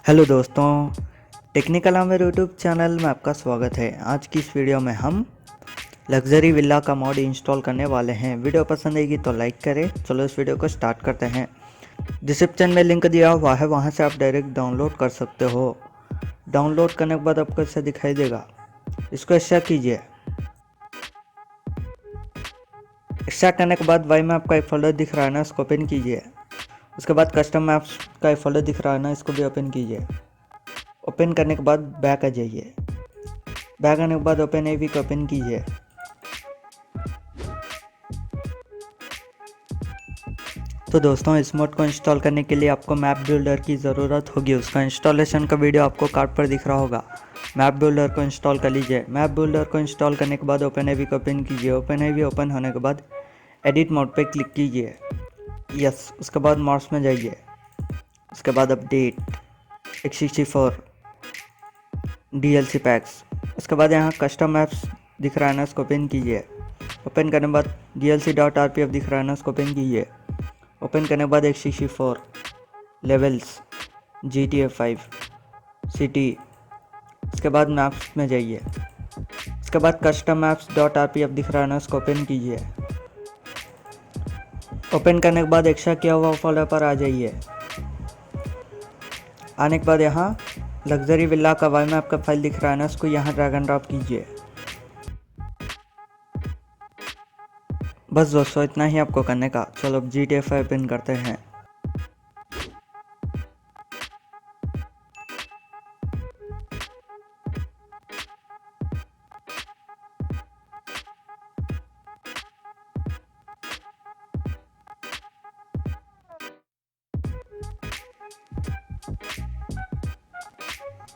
Hello दोस्तों, technical Amer YouTube channel में आपका स्वागत है। आज की इस वीडियो में हम लग्जरी विला का मॉड इंस्टॉल करने वाले हैं। वीडियो पसंद आएगी तो लाइक करें। चलो इस वीडियो को स्टार्ट करते हैं। डिस्क्रिप्शन में लिंक दिया हुआ है, वहां से आप डायरेक्ट डाउनलोड कर सकते हो। डाउनलोड करने के बाद आपको ऐसा दिखाई देगा। इसको ऐसा कीजिए। ऐसा करने के बाद वाई में आपका एक फोल्डर दिख रहा है ना, इसको ओपन कीजिए। उसके बाद कस्टम मैप्स का एक फोल्डर दिख रहा है ना, इसको भी ओपन कीजिए। ओपन करने के बाद बैक आ जाइए। बैक आने के बाद ओपन एवी को ओपन कीजिए। तो दोस्तों, इस मोड को इंस्टॉल करने के लिए आपको मैप बिल्डर की ज़रूरत होगी। उसका इंस्टॉलेशन का वीडियो आपको कार्ड पर दिख रहा होगा। मैप बिल्डर को इंस्टॉल कर लीजिए। मैप बिल्डर को इंस्टॉल करने के बाद ओपन एवी को ओपन कीजिए। ओपन एवी ओपन होने के बाद एडिट मोड पे क्लिक कीजिए। यस, उसके बाद मॉड्स में जाइए। उसके बाद अपडेट 164 DLC पैक्स। उसके बाद यहाँ कस्टम मैप्स दिख रहा है ना, इसको ओपन कीजिए। ओपन करने के बाद DLC.rpf दिख रहा है ना, इसको ओपन कीजिए। ओपन करने के बाद 164 लेवल्स GTA 5 सिटी। उसके बाद मैप्स में जाइए। उसके बाद कस्टम मैप्स.rpf दिख रहा है ना, इसको ओपन कीजिए। ओपन करने के बाद एक्स्ट्रा किया हुआ फोल्डर पर आ जाइए। आने के बाद यहाँ लग्जरी विला का वाई में आपका फाइल दिख रहा है ना, इसको यहाँ ड्रैग एंड ड्रॉप कीजिए। बस दोस्तों, इतना ही आपको करने का। चलो अब GTA 5 ओपन करते हैं।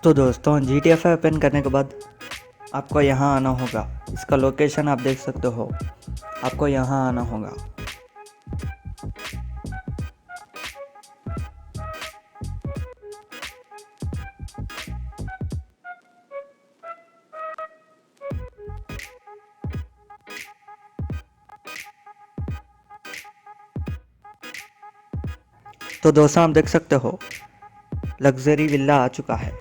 तो दोस्तों, GTA 5 ओपन करने के बाद आपको यहाँ आना होगा। इसका लोकेशन आप देख सकते हो। आपको यहाँ आना होगा। तो दोस्तों, आप देख सकते हो लग्जरी विला आ चुका है।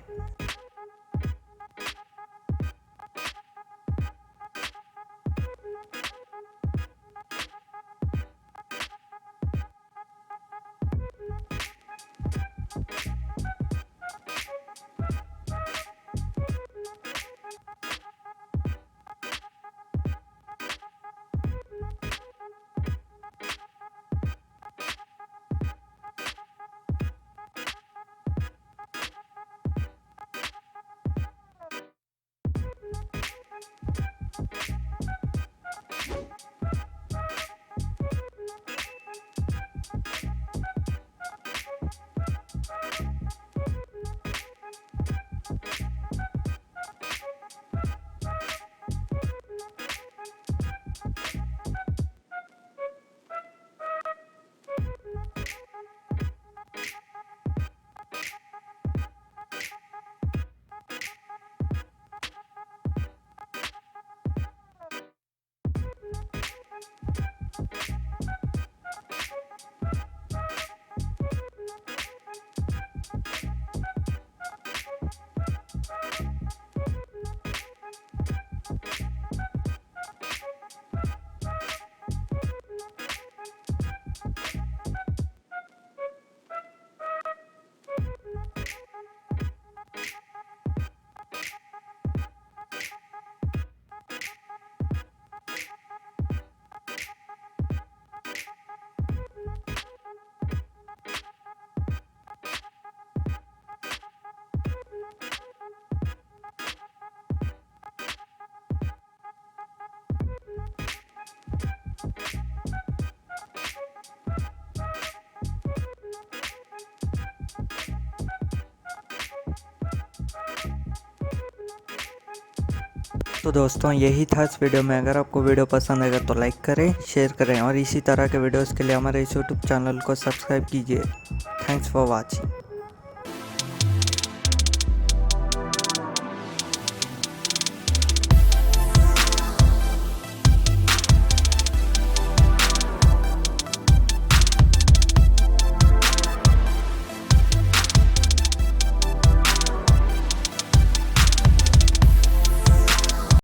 तो दोस्तों, यही था इस वीडियो में। अगर आपको वीडियो पसंद आएगा तो लाइक करें, शेयर करें और इसी तरह के वीडियोस के लिए हमारे इस यूट्यूब चैनल को सब्सक्राइब कीजिए। Thanks for watching.